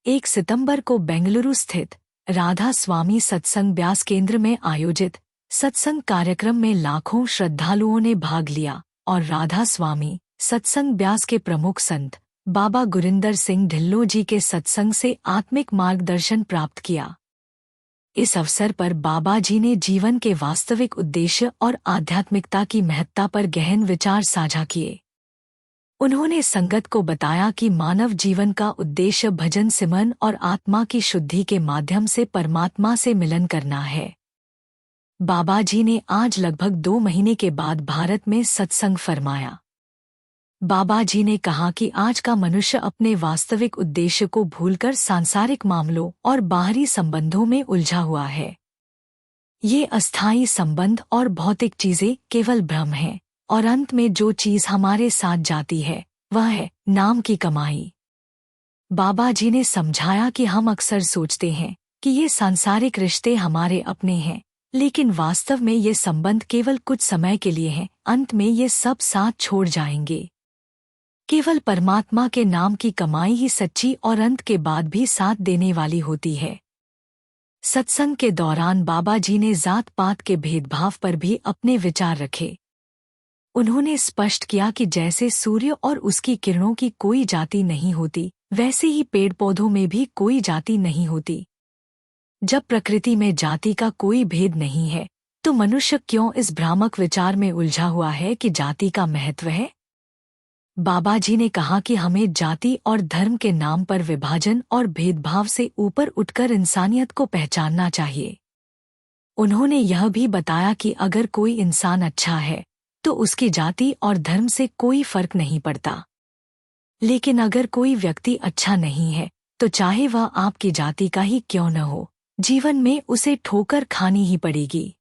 1 सितंबर को बेंगलुरु स्थित राधा स्वामी सत्संग व्यास केंद्र में आयोजित सत्संग कार्यक्रम में लाखों श्रद्धालुओं ने भाग लिया और राधा स्वामी सत्संग व्यास के प्रमुख संत बाबा गुरिंदर सिंह ढिल्लों जी के सत्संग से आत्मिक मार्गदर्शन प्राप्त किया। इस अवसर पर बाबा जी ने जीवन के वास्तविक उद्देश्य और आध्यात्मिकता की महत्ता पर गहन विचार साझा किए। उन्होंने संगत को बताया कि मानव जीवन का उद्देश्य भजन सिमरन और आत्मा की शुद्धि के माध्यम से परमात्मा से मिलन करना है। बाबा जी ने आज लगभग 2 महीने के बाद भारत में सत्संग फरमाया। बाबा जी ने कहा कि आज का मनुष्य अपने वास्तविक उद्देश्य को भूलकर सांसारिक मामलों और बाहरी संबंधों में उलझा हुआ है। ये अस्थायी संबंध और भौतिक चीजें केवल भ्रम हैं और अंत में जो चीज हमारे साथ जाती है वह है नाम की कमाई। बाबा जी ने समझाया कि हम अक्सर सोचते हैं कि ये सांसारिक रिश्ते हमारे अपने हैं, लेकिन वास्तव में ये संबंध केवल कुछ समय के लिए हैं, अंत में ये सब साथ छोड़ जाएंगे। केवल परमात्मा के नाम की कमाई ही सच्ची और अंत के बाद भी साथ देने वाली होती है। सत्संग के दौरान बाबा जी ने जात पात के भेदभाव पर भी अपने विचार रखे। उन्होंने स्पष्ट किया कि जैसे सूर्य और उसकी किरणों की कोई जाति नहीं होती, वैसे ही पेड़ पौधों में भी कोई जाति नहीं होती। जब प्रकृति में जाति का कोई भेद नहीं है, तो मनुष्य क्यों इस भ्रामक विचार में उलझा हुआ है कि जाति का महत्व है? बाबा जी ने कहा कि हमें जाति और धर्म के नाम पर विभाजन और भेदभाव से ऊपर उठकर इंसानियत को पहचानना चाहिए। उन्होंने यह भी बताया कि अगर कोई इंसान अच्छा है तो उसकी जाति और धर्म से कोई फर्क नहीं पड़ता, लेकिन अगर कोई व्यक्ति अच्छा नहीं है तो चाहे वह आपकी जाति का ही क्यों न हो, जीवन में उसे ठोकर खानी ही पड़ेगी।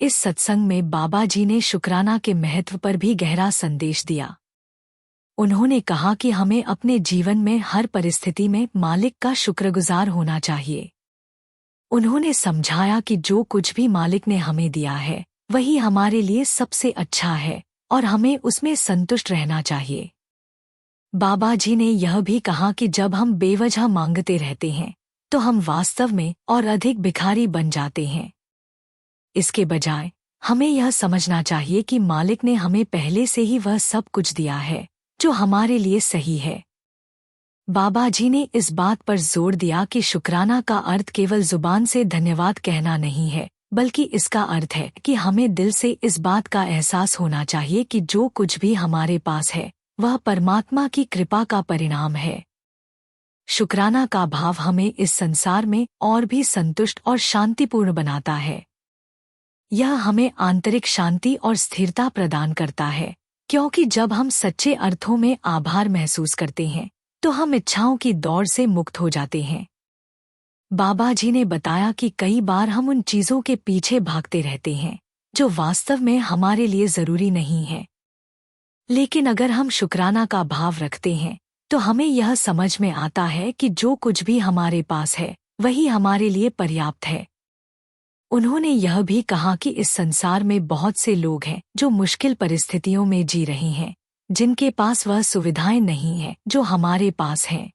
इस सत्संग में बाबा जी ने शुक्राना के महत्व पर भी गहरा संदेश दिया। उन्होंने कहा कि हमें अपने जीवन में हर परिस्थिति में मालिक का शुक्रगुजार होना चाहिए। उन्होंने समझाया कि जो कुछ भी मालिक ने हमें दिया है वही हमारे लिए सबसे अच्छा है और हमें उसमें संतुष्ट रहना चाहिए। बाबा जी ने यह भी कहा कि जब हम बेवजह मांगते रहते हैं तो हम वास्तव में और अधिक भिखारी बन जाते हैं। इसके बजाय हमें यह समझना चाहिए कि मालिक ने हमें पहले से ही वह सब कुछ दिया है जो हमारे लिए सही है। बाबा जी ने इस बात पर जोर दिया कि शुक्राना का अर्थ केवल जुबान से धन्यवाद कहना नहीं है, बल्कि इसका अर्थ है कि हमें दिल से इस बात का एहसास होना चाहिए कि जो कुछ भी हमारे पास है वह परमात्मा की कृपा का परिणाम है। शुक्राना का भाव हमें इस संसार में और भी संतुष्ट और शांतिपूर्ण बनाता है। यह हमें आंतरिक शांति और स्थिरता प्रदान करता है, क्योंकि जब हम सच्चे अर्थों में आभार महसूस करते हैं तो हम इच्छाओं की दौड़ से मुक्त हो जाते हैं। बाबा जी ने बताया कि कई बार हम उन चीजों के पीछे भागते रहते हैं जो वास्तव में हमारे लिए जरूरी नहीं है, लेकिन अगर हम शुक्राना का भाव रखते हैं तो हमें यह समझ में आता है कि जो कुछ भी हमारे पास है वही हमारे लिए पर्याप्त है। उन्होंने यह भी कहा कि इस संसार में बहुत से लोग हैं जो मुश्किल परिस्थितियों में जी रहे हैं, जिनके पास वह सुविधाएं नहीं हैं जो हमारे पास हैं।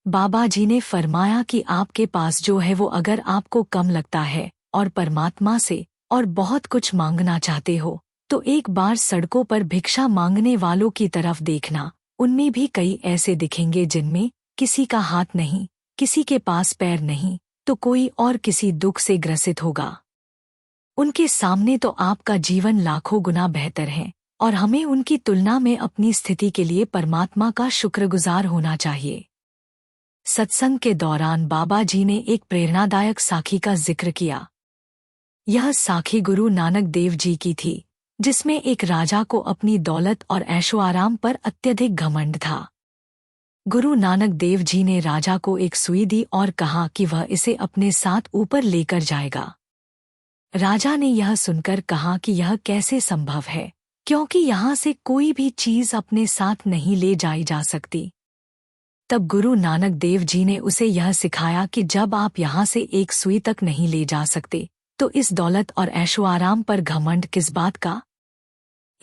बाबा जी ने फरमाया कि आपके पास जो है वो अगर आपको कम लगता है और परमात्मा से और बहुत कुछ मांगना चाहते हो तो एक बार सड़कों पर भिक्षा मांगने वालों की तरफ देखना। उनमें भी कई ऐसे दिखेंगे जिनमें किसी का हाथ नहीं, किसी के पास पैर नहीं, तो कोई और किसी दुख से ग्रसित होगा। उनके सामने तो आपका जीवन लाखों गुना बेहतर है और हमें उनकी तुलना में अपनी स्थिति के लिए परमात्मा का शुक्रगुजार होना चाहिए। सत्संग के दौरान बाबा जी ने एक प्रेरणादायक साखी का जिक्र किया। यह साखी गुरु नानक देव जी की थी, जिसमें एक राजा को अपनी दौलत और ऐशो आराम पर अत्यधिक घमंड था। गुरु नानक देव जी ने राजा को एक सुई दी और कहा कि वह इसे अपने साथ ऊपर लेकर जाएगा। राजा ने यह सुनकर कहा कि यह कैसे संभव है, क्योंकि यहाँ से कोई भी चीज अपने साथ नहीं ले जाई जा सकती। तब गुरु नानक देव जी ने उसे यह सिखाया कि जब आप यहाँ से एक सुई तक नहीं ले जा सकते तो इस दौलत और ऐशो आराम पर घमंड किस बात का।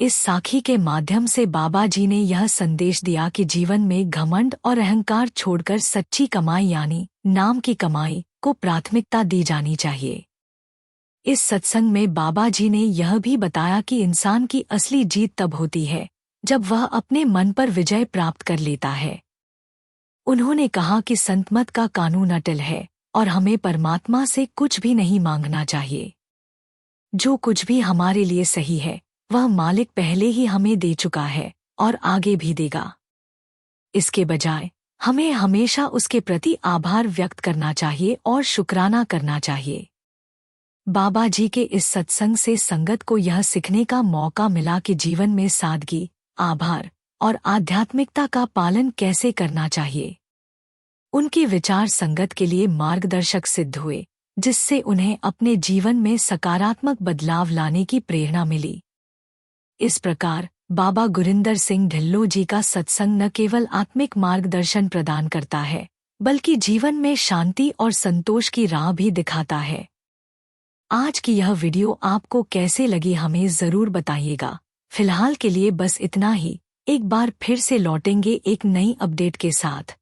इस साखी के माध्यम से बाबा जी ने यह संदेश दिया कि जीवन में घमंड और अहंकार छोड़कर सच्ची कमाई यानी नाम की कमाई को प्राथमिकता दी जानी चाहिए। इस सत्संग में बाबा जी ने यह भी बताया कि इंसान की असली जीत तब होती है जब वह अपने मन पर विजय प्राप्त कर लेता है। उन्होंने कहा कि संतमत का कानून अटल है और हमें परमात्मा से कुछ भी नहीं मांगना चाहिए। जो कुछ भी हमारे लिए सही है वह मालिक पहले ही हमें दे चुका है और आगे भी देगा। इसके बजाय हमें हमेशा उसके प्रति आभार व्यक्त करना चाहिए और शुक्राना करना चाहिए। बाबा जी के इस सत्संग से संगत को यह सीखने का मौका मिला कि जीवन में सादगी, आभार और आध्यात्मिकता का पालन कैसे करना चाहिए। उनके विचार संगत के लिए मार्गदर्शक सिद्ध हुए, जिससे उन्हें अपने जीवन में सकारात्मक बदलाव लाने की प्रेरणा मिली। इस प्रकार बाबा गुरिंदर सिंह ढिल्लों जी का सत्संग न केवल आत्मिक मार्गदर्शन प्रदान करता है, बल्कि जीवन में शांति और संतोष की राह भी दिखाता है। आज की यह वीडियो आपको कैसे लगी हमें ज़रूर बताइएगा। फिलहाल के लिए बस इतना ही। एक बार फिर से लौटेंगे एक नई अपडेट के साथ।